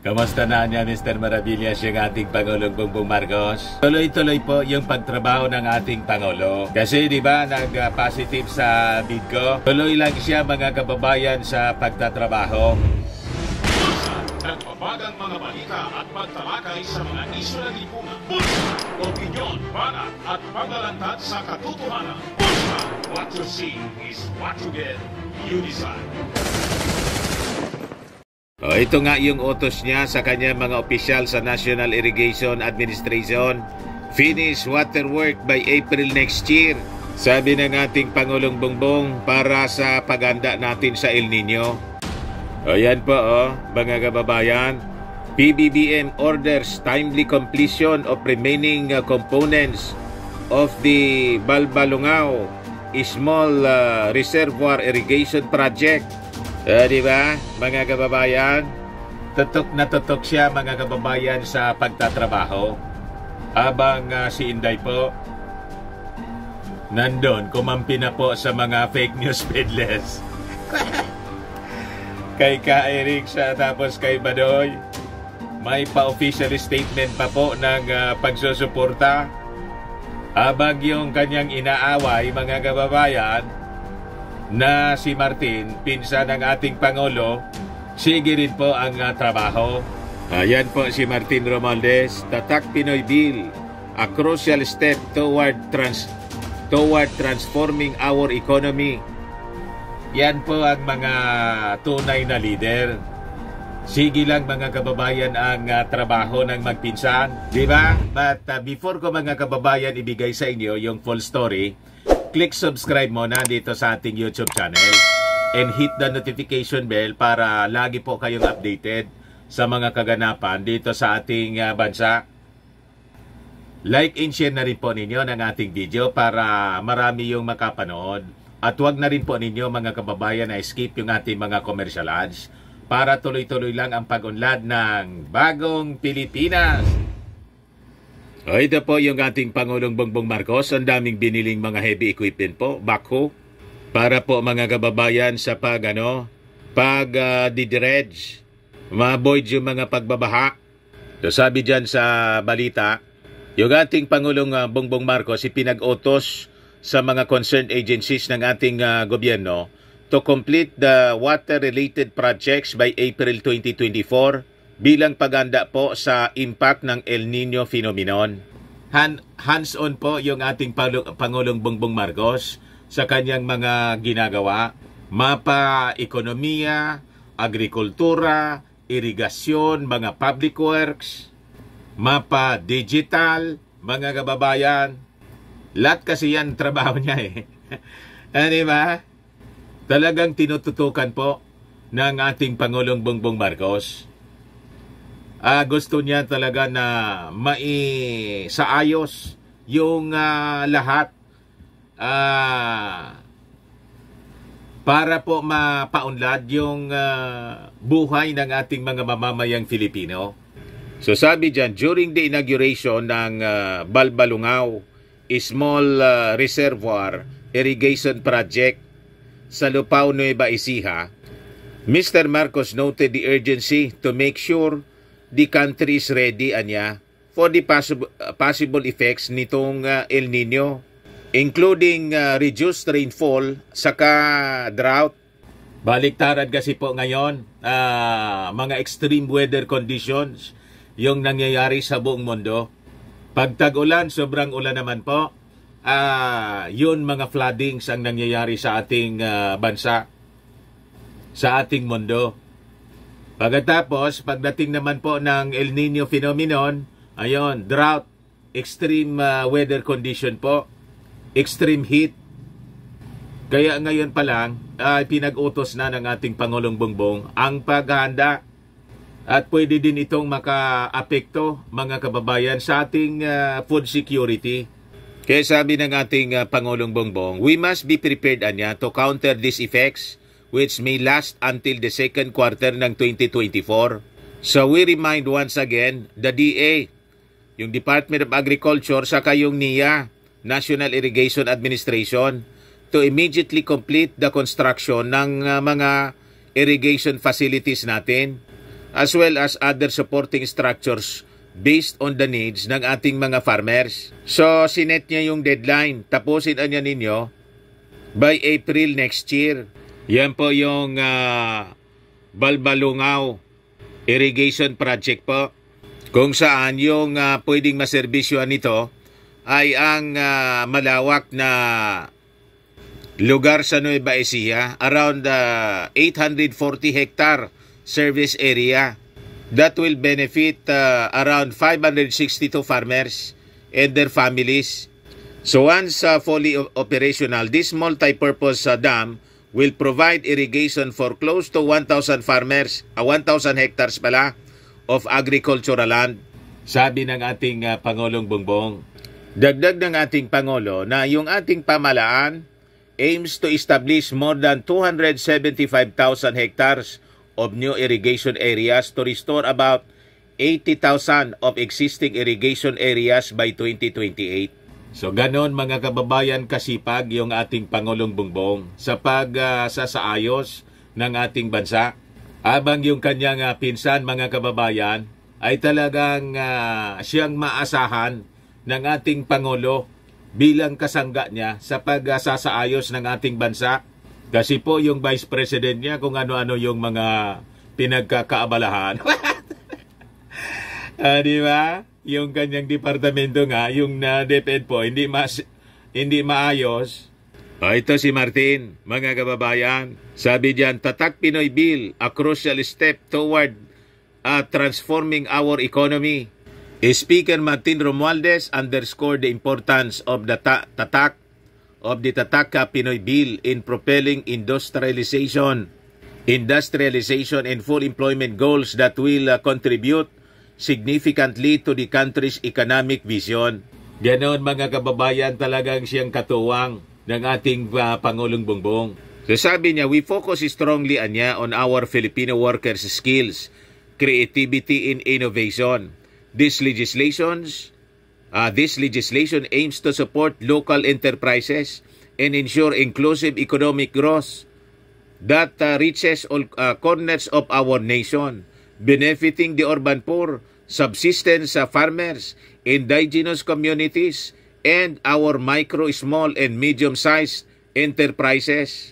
Kamusta na niya, Mr. Maravillas, yung ating Pangulong Bongbong Marcos? Tuloy-tuloy po yung pagtrabaho ng ating Pangulo. Kasi di ba, nag-positive sa BIDCO. Tuloy lang siya, mga kababayan, sa pagtatrabaho. Nagbabagang mga balita at pagtalakay sa mga isyu ng lipunan. Bulsa! Opinyon, banat at paglalantad sa katotohanan. Bulsa! What you see is what you get. You decide. Ito nga yung utos niya sa kanya mga opisyal sa National Irrigation Administration. Finish water work by April next year. Sabi ng ating Pangulong Bongbong para sa paghanda natin sa El Nino. Yan po mga kababayan. PBBM orders timely completion of remaining components of the Balbalungao Small Reservoir Irrigation Project. Di ba, mga kababayan? Tutok na tutok siya, mga kababayan, sa pagtatrabaho. Habang si Inday po, nandun, kumampi na po sa mga fake news peddlers. Kay Ka Eric siya, tapos kay Badoy. May pa-official statement pa po ng pagsusuporta. Habang yung kanyang inaaway, mga kababayan, na si Martin, pinsan ng ating Pangulo, sige rin po ang trabaho. Ayan po si Martin Romualdez. Tatak Pinoy Bill, a crucial step toward transforming our economy. Yan po ang mga tunay na leader. Sige lang, mga kababayan, ang trabaho ng magpinsan, di ba? But before ko, mga kababayan, ibigay sa inyo yung full story, click subscribe muna dito sa ating YouTube channel and hit the notification bell para lagi po kayong updated sa mga kaganapan dito sa ating bansa. Like and share na rin po ninyo ng ating video para marami yung makapanood. At huwag na rin po ninyo, mga kababayan, na skip yung ating mga commercial ads para tuloy-tuloy lang ang pag-unlad ng bagong Pilipinas. Ito po yung ating Pangulong Bongbong Marcos. Ang daming biniling mga heavy equipment po, backhoe, para po, mga kababayan, sa pag-dredge, ma-avoid yung mga pagbabaha. So, sabi dyan sa balita, yung ating Pangulong Bongbong Marcos ipinag-utos sa mga concerned agencies ng ating gobyerno to complete the water-related projects by April 2024 bilang paghanda po sa impact ng El Nino phenomenon. Hands-on po yung ating Pangulong Bongbong Marcos sa kanyang mga ginagawa. Mapa, ekonomiya, agrikultura, irigasyon, mga public works, mapa digital, mga kababayan. Lahat kasi yan trabaho niya Di ba? Talagang tinututukan po ng ating Pangulong Bongbong Marcos. Gusto niya talaga na maisaayos yung lahat para po mapaunlad yung buhay ng ating mga mamamayang Filipino. So sabi dyan, during the inauguration ng Balbalungao Small Reservoir Irrigation Project sa Lupao, Nueva Ecija, Mr. Marcos noted the urgency to make sure the country is ready for the possible effects nitong El Nino, including reduced rainfall saka drought. Baliktaran kasi po ngayon, mga extreme weather conditions yung nangyayari sa buong mundo. Pag tag-ulan, sobrang ulan naman po, yun mga floodings ang nangyayari sa ating bansa, sa ating mundo. Pagkatapos, pagdating naman po ng El Nino phenomenon, ayun, drought, extreme weather condition po, extreme heat. Kaya ngayon pa lang, pinag-utos na ng ating Pangulong Bongbong ang paghahanda. At pwede din itong maka-apekto, mga kababayan, sa ating food security. Kaya sabi ng ating Pangulong Bongbong, we must be prepared to counter these effects which may last until the second quarter ng 2024. So we remind once again the DA, yung Department of Agriculture, saka yung NIA, National Irrigation Administration, to immediately complete the construction ng mga irrigation facilities natin. as well as other supporting structures based on the needs ng ating mga farmers. So, sinet niya yung deadline. Tapusin niya ninyo by April next year. Yan po yung Balbalungaw Irrigation Project po. Kung saan yung pwedeng maservisyoan nito ay ang malawak na lugar sa Nueva Ecija, around 840 hectare service area that will benefit around 562 farmers and their families. So once fully operational, this multi-purpose dam will provide irrigation for close to 1,000 farmers, 1,000 hectares pala, of agricultural land. Sabi ng ating Pangulong Bongbong. Dagdag ng ating Pangulo na yung ating pamalaan aims to establish more than 275,000 hectares of new irrigation areas to restore about 80,000 of existing irrigation areas by 2028. So ganon mga kababayan kasipag yung ating Pangulong Bongbong sa pagsasaayos ng ating bansa. Habang yung kanyang pinsan mga kababayan ay talagang siyang maasahan ng ating Pangulo bilang kasangga niya sa pagsasaayos ng ating bansa. Kasi po yung Vice President niya kung ano-ano yung mga pinagkakaabalahan. Di ba? Yung kanyang departamento nga, yung DepEd po, hindi maayos. Ito si Martin, mga kababayan. Sabi diyan, Tatak Pinoy Bill, a crucial step toward transforming our economy. Speaker Martin Romualdez underscored the importance of the Tatak Pinoy Bill in propelling industrialization and full employment goals that will contribute significantly to the country's economic vision. Ganon mga kababayan, talagang siyang katuwang ng ating Pangulong Bongbong. So sabi niya, we focus strongly on our Filipino workers' skills, creativity, and innovation. This legislation aims to support local enterprises and ensure inclusive economic growth that reaches all corners of our nation, benefiting the urban poor, subsistence farmers, indigenous communities, and our micro, small, and medium-sized enterprises.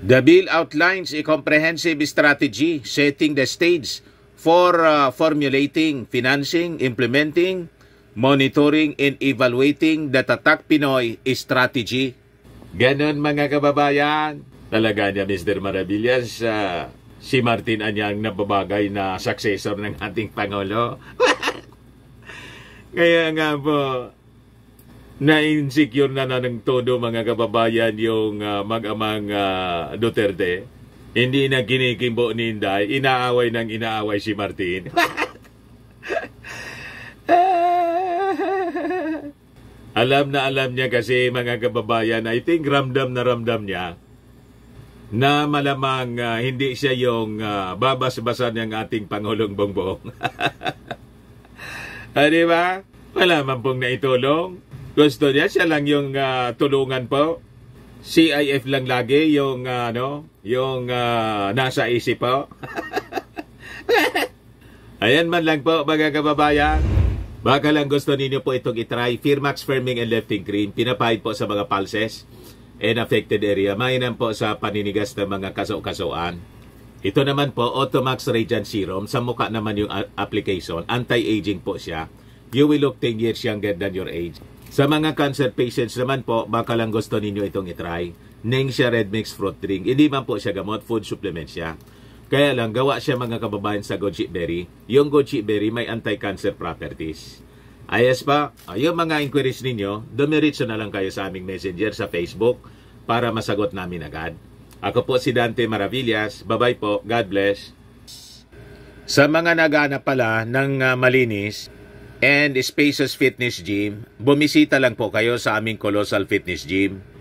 The bill outlines a comprehensive strategy setting the stage for formulating, financing, implementing, monitoring, and evaluating the Tatak Pinoy strategy. Ganon mga kababayan. Talaga niya, Mr. Maravillas, si Martin anyang nababagay na successor ng ating Pangulo. Kaya nga po, na-insecure na ng todo mga kababayan yung mag-amang Duterte. Hindi na kinikimbo ni Inday, inaaway si Martin. Alam niya kasi mga kababayan, I think ramdam niya na malamang hindi siya yung babas-basan ng ating Pangulong Bongbong. Di ba? Wala man pong naitulong. Gusto niya, siya lang yung tulungan po. CIF lang lagi yung nasa isip po. Ayan man lang po mga kababayan. Baka lang gusto ninyo po itong itry. Firmax Firming and Lifting Cream. Pinapahid po sa mga pulses and affected area. Mainam po sa paninigas ng mga kaso-kasuan. Ito naman po, Automax Radiant Serum. Sa mukha naman yung application. Anti-aging po siya. You will look 10 years younger than your age. Sa mga cancer patients naman po, baka lang gusto ninyo itong itry. Ningxia Red Mix Fruit Drink. Hindi man po siya gamot, food supplement siya. Kaya lang, gawa siya mga kababayan sa goji berry. Yung goji berry may anti-cancer properties. Ayos pa, yung mga inquiries ninyo, dumiritso na lang kayo sa aming messenger sa Facebook para masagot namin agad. Ako po si Dante Maravillas. Bye-bye po. God bless. Sa mga naghahanap pala ng malinis and spacious fitness gym, bumisita lang po kayo sa aming Colossal Fitness Gym.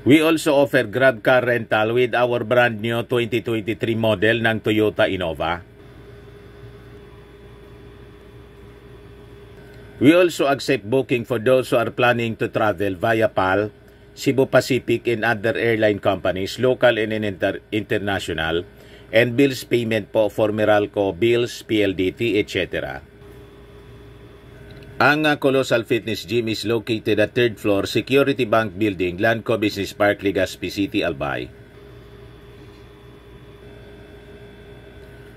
We also offer Grab car rental with our brand new 2023 model ng Toyota Innova. We also accept booking for those who are planning to travel via PAL Cebu Pacific and other airline companies, local and international, and bills payment po for Meralco, bills, PLDT, etc. Ang Colossal Fitness Gym is located at 3rd floor, Security Bank Building, Lanco Business Park, Legazpi City, Albay.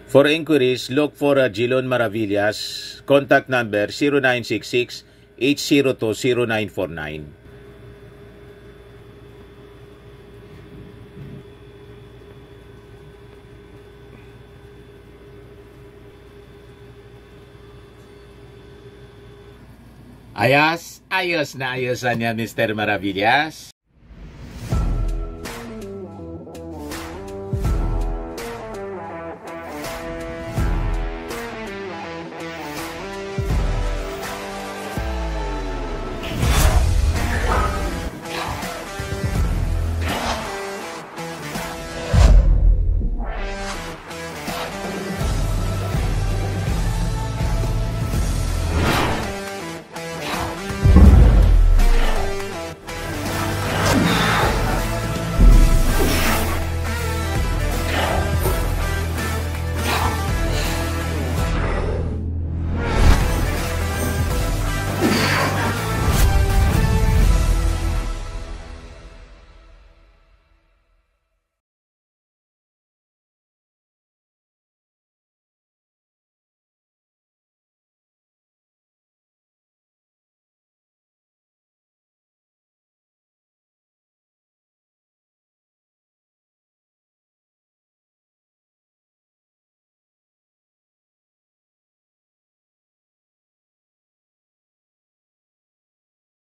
For inquiries, look for Gilon Maravillas. Contact number 0966-802-0949. Ayos na ayos niya, Mr. Maravillas.